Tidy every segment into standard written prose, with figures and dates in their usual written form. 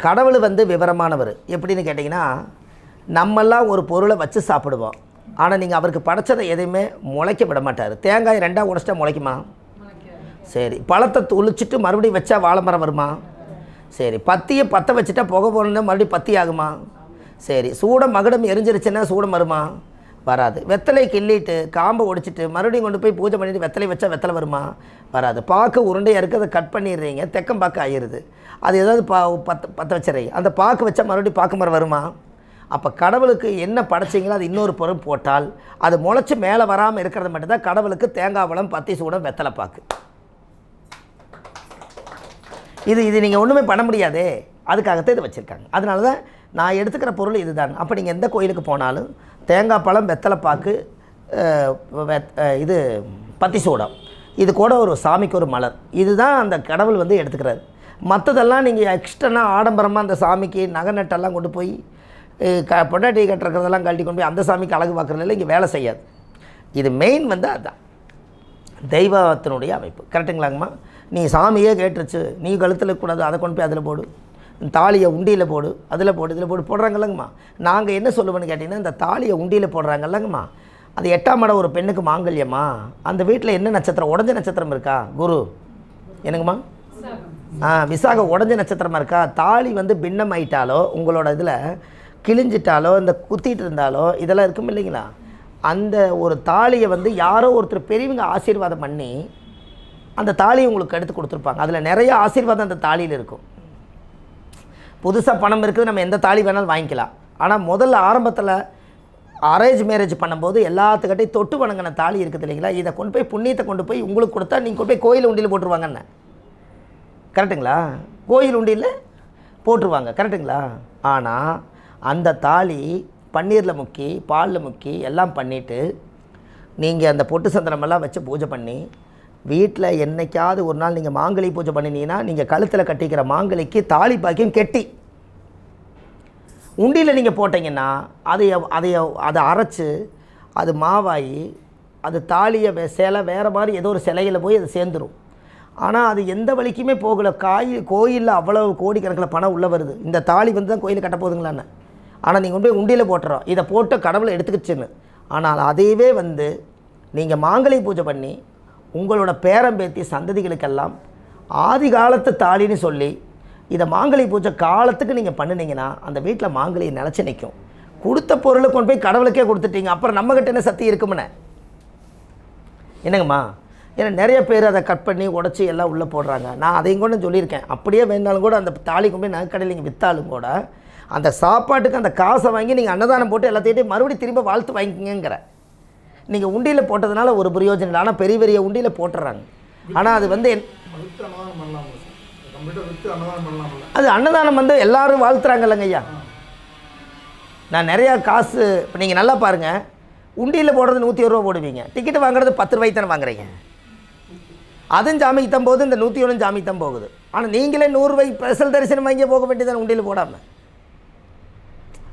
கடவுள் வந்து விவரமானவர். எப்படின்னு கேட்டிங்கன்னா, நம்மெல்லாம் ஒரு பொருளை வச்சு சாப்பிடுவோம். ஆனால் நீங்கள் அவருக்கு படைச்சதை எதையுமே முளைக்க விட மாட்டார். தேங்காய் 2ஆக உடைச்சிட்டா முளைக்குமா? சரி. பழத்தை துளிச்சிட்டு மறுபடியும் வச்சா வாழை மரம் வருமா? சரி. பத்தியை பற்ற வச்சுட்டா புகை போடணுன்னா மறுபடியும் பத்தி ஆகுமா? சரி. சூடம் மகுடம் எரிஞ்சிருச்சுன்னா சூடம் வருமா? வராது. வெத்தலை கிள்ளிட்டு காம்பை ஒடிச்சிட்டு மறுபடியும் கொண்டு போய் பூஜை பண்ணிவிட்டு வெத்தலை வச்சா வெத்தலை வருமா? வராது. பாக்கு உருண்டையாக இருக்குது, அதை கட் பண்ணிடுறீங்க, தெக்கம் பாக்கு ஆயிடுது. அது ஏதாவது பற்ற வச்சுறீங்க, அந்த பாக்கு வச்சா மறுபடியும் பாக்கு மரம் வருமா? அப்போ கடவுளுக்கு என்ன படைச்சிங்களோ அது இன்னொரு பொருள் போட்டால் அது முளைச்சி மேலே வராமல் இருக்கிறது மட்டும்தான் கடவுளுக்கு தேங்காய் பழம், பத்தி சூடம், வெத்தலை பாக்கு. இது நீங்கள் ஒன்றுமே பண்ண முடியாதே, அதுக்காகத்தான் இது வச்சுருக்காங்க. அதனால தான் நான் எடுத்துக்கிற பொருள் இதுதான். அப்போ நீங்கள் எந்த கோயிலுக்கு போனாலும் தேங்காய் பழம், வெத்தலை பாக்கு, இது பத்தி சூடம், இது கூட ஒரு சாமிக்கு ஒரு மலர், இதுதான் அந்த கடவுள் வந்து எடுத்துக்கிறாரு. மற்றதெல்லாம் நீங்கள் எக்ஸ்ட்ரனாக ஆடம்பரமாக அந்த சாமிக்கு நகை நட்டெல்லாம் கொண்டு போய் பொண்டாட்டி கட்டுறதெல்லாம் கழட்டி கொண்டு போய் அந்த சாமிக்கு அழகு பார்க்குறதில்ல, இங்கே வேலை செய்யாது. இது மெயின் வந்து அதுதான் தெய்வத்தினுடைய அமைப்பு. கரெக்டுங்களாங்கம்மா? நீ சாமியே கேட்டுருச்சு, நீ கழுத்தில் கூடாது, அதை கொண்டு போய் அதில் போடு, தாலியை உண்டியில் போடு, அதில் போடு, இதில் போடு போடுறாங்கல்லங்கம்மா. நாங்கள் என்ன சொல்லுவோன்னு கேட்டிங்கன்னா, இந்த தாலியை உண்டியில் போடுறாங்கல்லங்கம்மா, அது 8ஆம் இடம் ஒரு பெண்ணுக்கு மாங்கல்யமா, அந்த வீட்டில் என்ன நட்சத்திரம், உடஞ்ச நட்சத்திரம் இருக்கா? குரு என்னங்கம்மா? விசாக உடஞ்ச நட்சத்திரமாக இருக்கா? தாலி வந்து பின்னம் ஆயிட்டாலோ, உங்களோட இதில் கிழிஞ்சிட்டாலோ, இந்த குத்திட்டு இருந்தாலோ, இதெல்லாம் இருக்கும் இல்லைங்களா? அந்த ஒரு தாலியை வந்து யாரோ ஒருத்தர் பெரியவங்க ஆசீர்வாதம் பண்ணி அந்த தாலியை உங்களுக்கு எடுத்து கொடுத்துருப்பாங்க. அதில் நிறைய ஆசீர்வாதம் அந்த தாலியில் இருக்கும். புதுசாக பணம் இருக்குது, நம்ம எந்த தாலி வேணாலும் வாங்கிக்கலாம். ஆனால் முதல்ல ஆரம்பத்தில் அரேஞ்ச் மேரேஜ் பண்ணும்போது எல்லாத்துக்கிட்டையும் தொட்டு வணங்கின தாலி இருக்குது இல்லைங்களா? இதை கொண்டு போய் புண்ணியத்தை கொண்டு போய் உங்களுக்கு கொடுத்தா நீங்கள் கொண்டு போய் கோயில் உண்டியில் போட்டுருவாங்கன்னு. கரெக்டுங்களா? கோயில் உண்டியில் போட்டுருவாங்க. கரெக்டுங்களா? ஆனால் அந்த தாலி பன்னீரில் முக்கி, பாலில் முக்கி எல்லாம் பண்ணிவிட்டு நீங்கள் அந்த பொட்டு சந்திரமெல்லாம் வச்சு பூஜை பண்ணி வீட்டில் என்றைக்காவது ஒரு நாள் நீங்கள் மாங்கலி பூஜை பண்ணினீங்கன்னா, நீங்கள் கழுத்தில் கட்டிக்கிற மாங்கலிக்கு தாலி பாக்கியம் கெட்டி உண்டியில் நீங்கள் போட்டிங்கன்னா அதை அரைச்சி அது மாவாகி அது தாலியை சிலை வேறு மாதிரி ஏதோ ஒரு சிலையில் போய் அது சேர்ந்துடும். ஆனால் அது எந்த வழிக்குமே போகலை. கோயிலில் அவ்வளோ கோடிக்கணக்கில் பணம் உள்ளே வருது. இந்த தாலி வந்து தான் கோயிலில் கட்ட போகுதுங்களான்னு. ஆனால் நீங்கள் கொண்டு போய் உண்டியில் போட்டுறோம், இதை போட்டு கடவுளை எடுத்துக்கிச்சுன்னு. ஆனால் அதையவே வந்து நீங்கள் மாங்கலி பூஜை பண்ணி உங்களோட பேரம்பேத்தி சந்ததிகளுக்கெல்லாம் ஆதி காலத்து தாலின்னு சொல்லி இதை மாங்கலி பூஜை காலத்துக்கு நீங்கள் பண்ணினீங்கன்னா அந்த வீட்டில் மாங்கலி நிலச்சி நிற்கும். கொடுத்த பொருளை கொண்டு போய் கடவுளுக்கே கொடுத்துட்டீங்க, அப்புறம் நம்மகிட்ட என்ன சக்தி இருக்குமுன்னு என்னங்கம்மா? ஏன்னா நிறைய பேர் அதை கட் பண்ணி உடச்சி எல்லாம் உள்ளே போடுறாங்க. நான் அதையும் கூட சொல்லியிருக்கேன். அப்படியே வேணாலும் கூட அந்த தாலி கொண்டு போய் நகைக்கடையில் நீங்கள் விற்றாலும் கூட அந்த சாப்பாட்டுக்கு அந்த காசை வாங்கி நீங்கள் அன்னதானம் போட்டு எல்லாத்தையும் மறுபடியும் திரும்ப வாழ்த்து வாங்கிக்கிங்கிற. நீங்கள் உண்டியில் போட்டதுனால ஒரு பிரயோஜனம் இல்லை. ஆனால் பெரிய பெரிய உண்டியில் போட்டுறாங்க. ஆனால் அது வந்து அது அன்னதானம் வந்து எல்லோரும் வாழ்த்துறாங்க இல்லைங்க ஐயா. நான் நிறையா காசு இப்போ நீங்கள் நல்லா பாருங்கள், உண்டியில் போடுறது 101 ரூபா போடுவீங்க, டிக்கெட்டு வாங்குறது 10 ரூபாய்க்கு தானே வாங்குறீங்க. அதுவும் ஜாமிக்கு தான் போகுது, இந்த 101 ஜாமிக்கு தான் போகுது. ஆனால் நீங்களே 100 ரூபாய்க்கு ஸ்பெஷல் தரிசனம் வாங்கியே போக வேண்டியதானே உண்டியில் போடாமல்.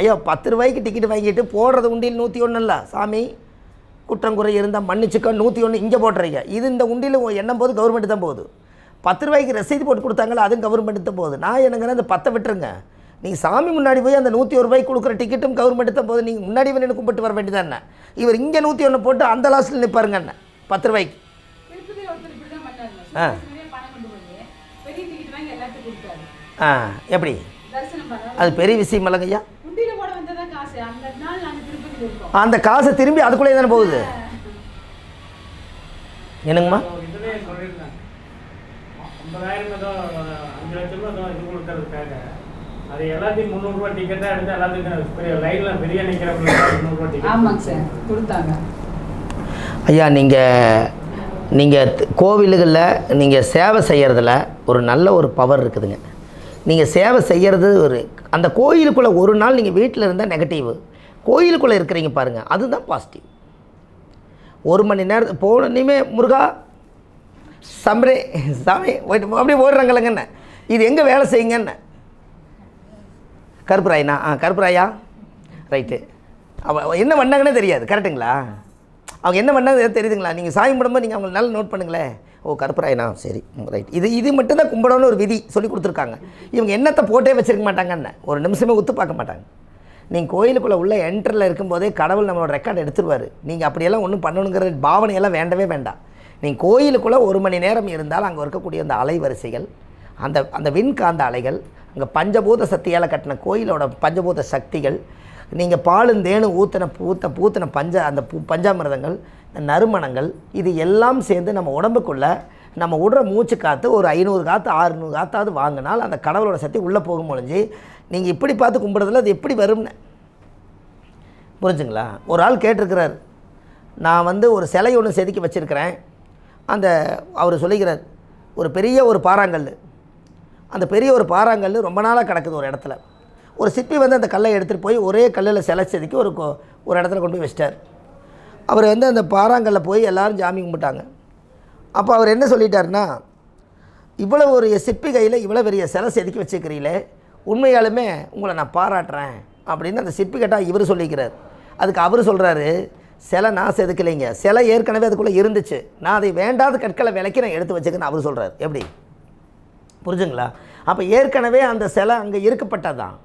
ஐயோ 10 ரூபாய்க்கு டிக்கெட்டு வாங்கிட்டு போடுறது உண்டியில் 101 இல்லை. சாமி குற்றங்குறை இருந்தால் மன்னிச்சுக்க 101 இங்கே போட்டுறீங்க. இது இந்த உண்டியில் எண்ணம் போது கவர்மெண்ட்டு தான் போகுது. 10 ரூபாய்க்கு ரசீது போட்டு கொடுத்தாங்களோ அதுவும் கவர்மெண்ட்டு தான் போகுது. நான் என்னங்கன்னா அந்த 10 விட்டுருங்க, நீங்கள் சாமி முன்னாடி போய் அந்த 101 ரூபாய்க்கு கொடுக்குற டிக்கெட்டும் கவர்மெண்ட்டு தான் போகுது. நீங்கள் முன்னாடி வந்து கும்பிட்டு வர வேண்டியதான் என்ன. இவர் இங்கே 101 போட்டு அந்த லாஸ்ட்டில் நிற்பாருங்க என்ன 10 ரூபாய்க்கு. எப்படி அது பெரிய விஷயம் இல்லைங்க ஐயா? அந்த காசை திரும்பி அதுக்குள்ளே தானே போகுது. என்னங்கம்மா? ஐயா நீங்கள் கோவில்களில் நீங்கள் சேவை செய்கிறதுல ஒரு நல்ல ஒரு பவர் இருக்குதுங்க. நீங்கள் சேவை செய்கிறது அந்த கோயிலுக்குள்ளே ஒரு நாள் நீங்கள் வீட்டில் இருந்தால் நெகட்டிவ், கோயிலுக்குள்ளே இருக்கிறீங்க பாருங்கள், அதுதான் பாசிட்டிவ். 1 மணி நேரம் போனோன்னே முருகா சம்பரே சாமி அப்படியே ஓடுறாங்கல்லங்கண்ணே. இது எங்கே வேலை செய்யுங்கண்ணே? கருப்புராயண்ணா கருப்புராயா ரைட்டு. என்ன பண்ணாங்கன்னே தெரியாது. கரெக்டுங்களா? அவங்க என்ன பண்ணாங்க தெரியுதுங்களா? நீங்கள் சாமி கும்பிடும்போது நீங்கள் அவங்களை நல்லா நோட் பண்ணுங்களேன். ஓ கருப்பராயனா சரி ரைட், இது மட்டும்தான் கும்பிடணும்னு ஒரு விதி சொல்லி கொடுத்துருக்காங்க. இவங்க என்னத்தை போட்டே வச்சுருக்க மாட்டாங்கன்னு ஒரு நிமிஷமே ஒத்து பார்க்க மாட்டாங்க. நீங்கள் கோயிலுக்குள்ளே உள்ள என்ட்ரில் இருக்கும்போதே கடவுள் நம்மளோட ரெக்கார்டு எடுத்துருவார். நீங்கள் அப்படியெல்லாம் ஒன்றும் பண்ணணுங்கிற பாவனையெல்லாம் வேண்டவே வேண்டாம். நீங்கள் கோயிலுக்குள்ளே 1 மணி நேரம் இருந்தால் அங்கே இருக்கக்கூடிய அந்த அலைவரிசைகள், அந்த விண்காந்த அலைகள், அங்கே பஞ்சபூத சக்தியால் கட்டின கோயிலோட பஞ்சபூத சக்திகள், நீங்கள் பாலும் தேனும் ஊற்றின பஞ்சாமிர்தங்கள், நறுமணங்கள், இது எல்லாம் சேர்ந்து நம்ம உடம்புக்குள்ளே நம்ம விடுற மூச்சு காற்று ஒரு 500 காற்று 600 காற்றாவது வாங்கினால் அந்த கடவுளோட சக்தி உள்ளே போகும் முடிஞ்சு நீங்கள் இப்படி பார்த்து கும்பிட்றதில்ல அது எப்படி வரும்னு புரிஞ்சுங்களா? ஒரு ஆள் கேட்டிருக்கிறார், நான் வந்து ஒரு சிலை ஒன்று செதுக்கி வச்சுருக்கிறேன். அவர் சொல்லிக்கிறார், ஒரு பெரிய ஒரு பாறாங்கல், அந்த பெரிய ஒரு பாறாங்கல் ரொம்ப நாளாக கிடக்குது ஒரு இடத்துல. ஒரு சிற்பி வந்து அந்த கல்லை எடுத்துகிட்டு போய் ஒரே கல்லில் சிலை செதுக்கி ஒரு இடத்துல கொண்டு போய் வச்சிட்டார். அவர் வந்து அந்த பாறாங்கல்ல போய் எல்லோரும் ஜாமி கும்பிட்டாங்க. அப்போ அவர் என்ன சொல்லிட்டாருன்னா, இவ்வளோ ஒரு சிற்பி கையில் இவ்வளோ பெரிய சிலை செதுக்கி வச்சுக்கிறீங்களே, உண்மையாலுமே உங்களை நான் பாராட்டுறேன் அப்படின்னு அந்த சிற்பி கேட்டால் இவர் சொல்லிக்கிறார். அதுக்கு அவர் சொல்கிறாரு, சிலை நான் செதுக்கலைங்க, சிலை ஏற்கனவே அதுக்குள்ளே இருந்துச்சு, நான் அதை வேண்டாத கற்களை விலைக்கு நான் எடுத்து வச்சுக்கன்னு அவர் சொல்கிறார். எப்படி புரிஞ்சுங்களா? அப்போ ஏற்கனவே அந்த சிலை அங்கே இருக்கப்பட்டது தான்,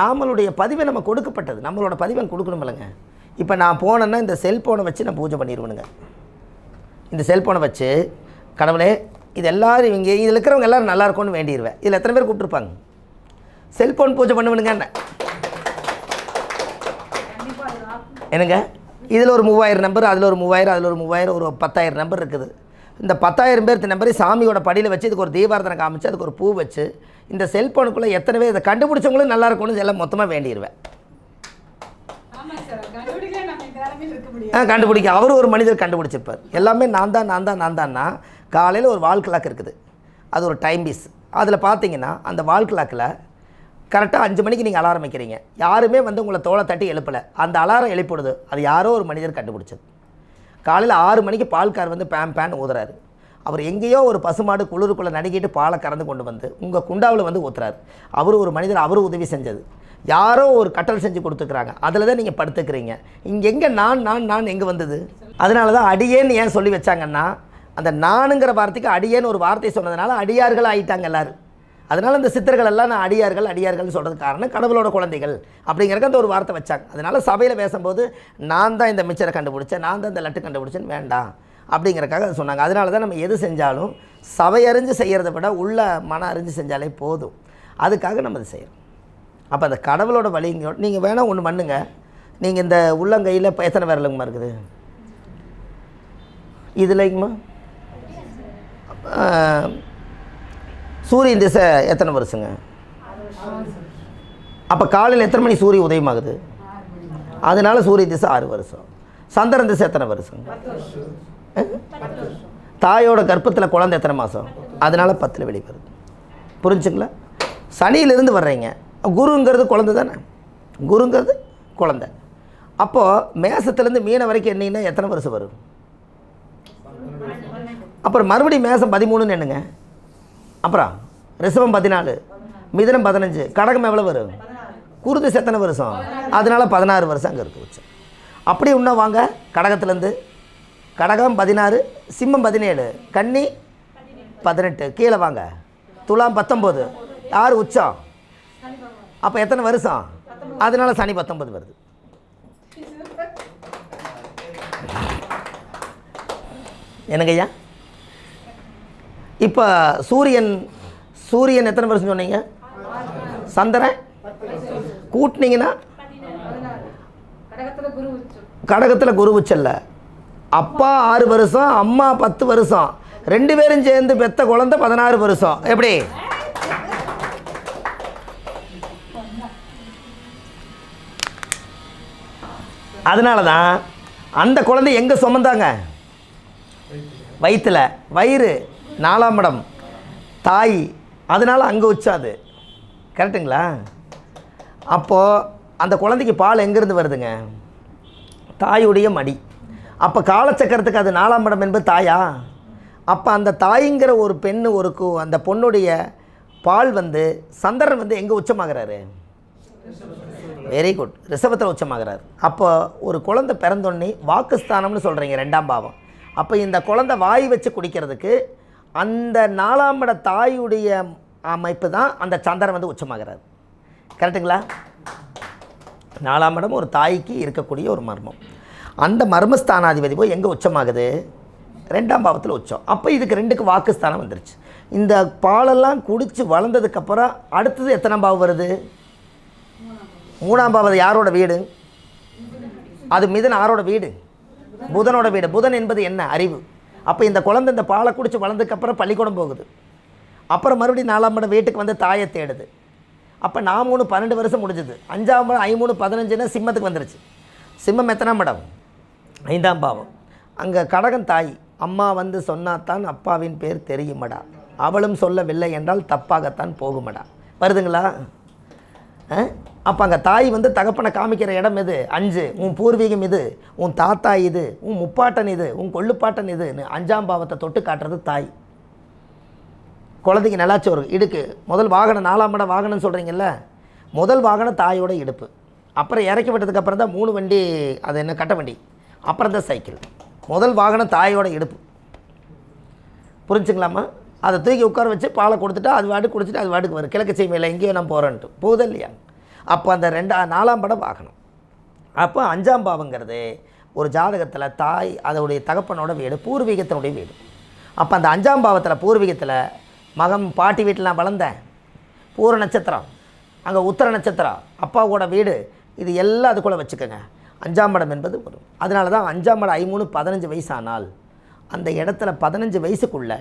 நம்மளுடைய பதிவை நம்ம கொடுக்கப்பட்டது, நம்மளோட பதிவை கொடுக்கணும் இல்லைங்க. இப்போ நான் போனேன்னா இந்த செல்ஃபோனை வச்சு நான் பூஜை பண்ணிடுவேனுங்க. இந்த செல்ஃபோனை வச்சு கடவுளே இது எல்லோரும் இங்கே இதில் இருக்கிறவங்க எல்லோரும் நல்லா இருக்கும்னு வேண்டிடுவேன். இதில் எத்தனை பேர் கூப்பிட்ருப்பாங்க? செல்ஃபோன் பூஜை பண்ணுவேனுங்க என்னங்க. இதில் ஒரு 3000 நம்பர், அதில் ஒரு 3000, அதில் ஒரு 3000, ஒரு 10,000 நம்பர் இருக்குது. இந்த 10,000 பேர்த்து நம்பரை சாமியோட படியில் வச்சு இதுக்கு ஒரு தீபாரதனை காமிச்சு அதுக்கு ஒரு பூ வச்சு இந்த செல்ஃபோனுக்குள்ளே எத்தனை பேர் இதை கண்டுபிடிச்சவங்களும் நல்லா இருக்கும்னு எல்லாம் மொத்தமாக வேண்டிடுவேன். கண்டுபிடிக்க அவர் ஒரு மனிதர் கண்டுபிடிச்சிருப்பார். எல்லாமே நான் தான்னா காலையில் ஒரு வால் கிளாக் இருக்குது, அது ஒரு டைம் பீஸ். அதில் பார்த்தீங்கன்னா அந்த வால் கிளாக்கில் கரெக்டாக 5 மணிக்கு நீங்கள் அலாரம் வைக்கிறீங்க, யாருமே வந்து உங்களை தோலை தட்டி எழுப்பலை, அந்த அலாரம் எழுப்பிடுது, அது யாரோ ஒரு மனிதர் கண்டுபிடிச்சது. காலையில் 6 மணிக்கு பால்கார் வந்து பேன் ஊதுறாரு, அவர் எங்கேயோ ஒரு பசுமாடு குளிருக்குள்ளே நடுக்கிட்டு பாலை கறந்து கொண்டு வந்து உங்கள் குண்டாவில் வந்து ஊற்றுறாரு, அவர் ஒரு மனிதர், அவர் உதவி செஞ்சது, யாரோ ஒரு கட்டல் செஞ்சு கொடுத்துக்கிறாங்க, அதில் தான் நீங்கள் படுத்துக்கிறீங்க. இங்கே எங்கே நான் எங்கே வந்தது? அதனால தான் அடியேன்னு ஏன் சொல்லி வச்சாங்கன்னா, அந்த நானுங்கிற வார்த்தைக்கு அடியேன்னு ஒரு வார்த்தை சொன்னதுனால அடியார்கள் ஆகிட்டாங்க எல்லோரும். அதனால் இந்த சித்தர்கள் எல்லாம் நான் அடியார்கள்னு சொல்கிறதுக்கு காரணம் கடவுளோட குழந்தைகள் அப்படிங்கிறக்கு அந்த ஒரு வார்த்தை வச்சாங்க. அதனால் சபையில் பேசும்போது நான் தான் இந்த மிச்சரை கண்டுபிடிச்சேன், நான் தான் இந்த லட்டு கண்டுபிடிச்சேன்னு வேண்டாம் அப்படிங்கிறக்காக அதை சொன்னாங்க. அதனால தான் நம்ம எது செஞ்சாலும் சபையறிஞ்சு செய்கிறத விட உள்ள மன அறிஞ்சு செஞ்சாலே போதும், அதுக்காக நம்ம அதை செய்கிறோம். அப்போ அந்த கடவுளோட வழிங்க நீங்கள் வேணால் ஒன்று பண்ணுங்க. நீங்கள் இந்த உள்ளங்கையில் இப்போ எத்தனை விரலுங்கம்மா இருக்குது? இதுலைங்கம்மா சூரியன் திசை எத்தனை வருஷங்க? அப்போ காலையில் எத்தனை மணி சூரிய உதயமாகுது? அதனால சூரிய திசை 6 வருஷம். சந்திரன் திசை எத்தனை வருஷம்? தாயோட கர்ப்பத்தில் குழந்தை எத்தனை மாதம்? அதனால் 10 வெளிவருது. புரிஞ்சுங்களா? சனியிலிருந்து வர்றீங்க, குருங்கிறது குழந்தை தானே, குருங்கிறது குழந்தை. அப்போது மேசத்துலேருந்து மீன வரைக்கும் என்னன்னா எத்தனை வருஷம் வரும்? அப்புறம் மறுபடியும் மேசம் 13ன்னு என்னங்க, அப்புறம் ரிஷபம் 14, மிதுனம் 15, கடகம் எவ்வளோ வரும்? குருதிசை எத்தனை வருஷம்? அதனால் 16 வருஷம் அங்கே இருக்கு வச்சு. அப்படி இன்னும் வாங்க, கடகத்துலேருந்து கடகம் 16, சிம்மம் 17, கன்னி 18, கீழே வாங்க துலாம் 19, யார் உச்சம்? அப்போ எத்தனை வருஷம்? அதனால் சனி 19 வருது. என்னங்க ஐயா? இப்போ சூரியன் எத்தனை வருஷம் சொன்னீங்க? சந்திரன் கூட்டினீங்கன்னா கடகத்தில் குரு உச்சல்ல. அப்பா 6 வருஷம், அம்மா 10 வருஷம், 2 பேரும் சேர்ந்து பெத்த குழந்தை 16 வருஷம். எப்படி? அதனால தான் அந்த குழந்தை எங்கே சுமந்தாங்க? வயிற்றில். வயிறு 4ஆம் இடம், தாய், அதனால் அங்கே உச்சாது. கரெக்டுங்களா? அப்போது அந்த குழந்தைக்கு பால் எங்கேருந்து வருதுங்க? தாயுடைய மடி. அப்போ காலச்சக்கரத்துக்கு அது 4ஆம் இடம் என்பது தாயா? அப்போ அந்த தாய்ங்கிற ஒரு பெண்ணு அந்த பொண்ணுடைய பால் வந்து சந்திரன் வந்து எங்கே உச்சமாகிறாரு? வெரி குட், ரிஷபத்தில் உச்சமாகிறார். அப்போ ஒரு குழந்தை பிறந்தோடனே வாக்குஸ்தானம்னு சொல்கிறீங்க, 2ஆம் பாவம், அப்போ இந்த குழந்தை வாய் வச்சு குடிக்கிறதுக்கு அந்த 4ஆம் இட தாயுடைய அமைப்பு தான் அந்த சந்திரன் வந்து உச்சமாகிறார். கரெக்டுங்களா? 4ஆம் இடம் ஒரு தாய்க்கு இருக்கக்கூடிய ஒரு மர்மம். அந்த மர்மஸ்தானாதிபதி போய் எங்கே உச்சமாகுது? 2ஆம் பாவத்தில் உச்சம். அப்போ இதுக்கு 2க்கு வாக்குஸ்தானம் வந்துருச்சு. இந்த பாலெல்லாம் குடித்து வளர்ந்ததுக்கப்புறம் அடுத்தது எத்தனாம் பாவம் வருது? 3ஆம் பாவம். யாரோட வீடு அது? மிதுன. யாரோட வீடு? புதனோட வீடு. புதன் என்பது என்ன? அறிவு. அப்போ இந்த குழந்தை இந்த பாலை குடித்து வளர்ந்ததுக்கப்புறம் பள்ளிக்கூடம் போகுது. அப்புறம் மறுபடியும் 4ஆம் இடம் வீட்டுக்கு வந்து தாயை தேடுது. அப்போ 4 3 12 வருஷம் முடிஞ்சுது. 5ஆம் இடம் 5 3 15ன்னா சிம்மத்துக்கு வந்துருச்சு. சிம்மம் எத்தனாம் இடம்? 5ஆம் பாவம். அங்கே கடகன் தாய். அம்மா வந்து சொன்னாத்தான் அப்பாவின் பேர் தெரியுமடா, அவளும் சொல்லவில்லை என்றால் தப்பாகத்தான் போகுமடா. வருதுங்களா? அப்போ அங்கே தாய் வந்து தகப்பனை காமிக்கிற இடம் எது? 5. உன் பூர்வீகம் இது, உன் தாத்தா இது, உன் முப்பாட்டன் இது, உன் கொள்ளுப்பாட்டன் இதுன்னு 5ஆம் பாவத்தை தொட்டு காட்டுறது தாய். குழந்தைக்கு நல்லாச்சோறு இடுக்கு. முதல் வாகனம் 4ஆம் இடம் வாகனம்னு சொல்கிறீங்கல்ல, முதல் வாகனம் தாயோட இடுப்பு. அப்புறம் இறக்கி விட்டதுக்கப்புறம் தான் 3 வண்டி, அது என்ன கட்ட வண்டி, அப்புறம் தான் சைக்கிள். முதல் வாகனம் தாயோட இடுப்பு. புரிஞ்சுங்களாம்மா? அதை தூக்கி உட்கார வச்சு பாலை கொடுத்துட்டா அது வாட்டுக்கு குடிச்சிட்டு அது வாட்டுக்கு வரும். கிழக்கு சீமையில் எங்கேயோ நான் போகிறேன்ட்டு போகுது இல்லையா? அப்போ அந்த 4ஆம் படம் வாகனம். அப்போ 5ஆம் பாவங்கிறது ஒரு ஜாதகத்தில் தாய் அதோடைய தகப்பனோட வீடு, பூர்வீகத்தினுடைய வீடு. அப்போ அந்த 5ஆம் பாவத்தில் பூர்வீகத்தில் மகன் பாட்டி வீட்டில் நான் வளர்ந்தேன், பூர நட்சத்திரம், அங்கே உத்தர நட்சத்திரம், அப்பாவோட வீடு, இது எல்லாம் அதுக்குள்ளே வச்சுக்கோங்க. 5ஆம் இடம் என்பது வரும். அதனால தான் 5ஆம் இடம் 13 15 வயசானால் அந்த இடத்துல 15 வயசுக்குள்ளே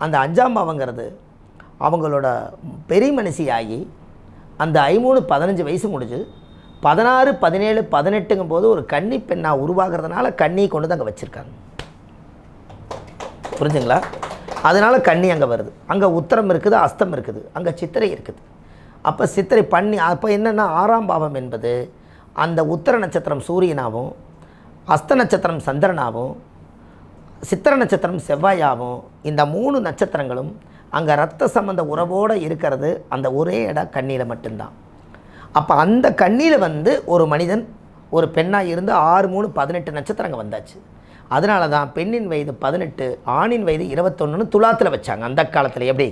அந்த 5ஆம் பாவங்கிறது அவங்களோட பெரிய மனுஷியாகி அந்த 13 15 வயசு முடிஞ்சு 16 17 18ங்கும் போது ஒரு கன்னி பெண்ணாக உருவாகிறதுனால கன்னி கொண்டு தான் அங்கே வச்சுருக்காங்க. புரிஞ்சுங்களா? அதனால் கன்னி அங்கே வருது. அங்கே உத்தரம் இருக்குது, அஸ்தம் இருக்குது, அங்கே சித்திரை இருக்குது. அப்போ சித்திரை பண்ணி அப்போ என்னென்னா 6ஆம் பாவம் என்பது அந்த உத்தர நட்சத்திரம் சூரியனாகவும், அஸ்த நட்சத்திரம் சந்திரனாகவும், சித்திர நட்சத்திரம் செவ்வாயாகவும், இந்த 3 நட்சத்திரங்களும் அங்கே ரத்த சம்பந்த உறவோடு இருக்கிறது அந்த ஒரே இடம் கண்ணியில் மட்டும்தான். அப்போ அந்த கண்ணியில் வந்து ஒரு மனிதன் ஒரு பெண்ணாக இருந்து 6 3 18 நட்சத்திரங்க வந்தாச்சு. அதனால தான் பெண்ணின் வயது 18, ஆணின் வயது 21ன்னு துலாத்தில் வச்சாங்க அந்த காலத்தில். எப்படி?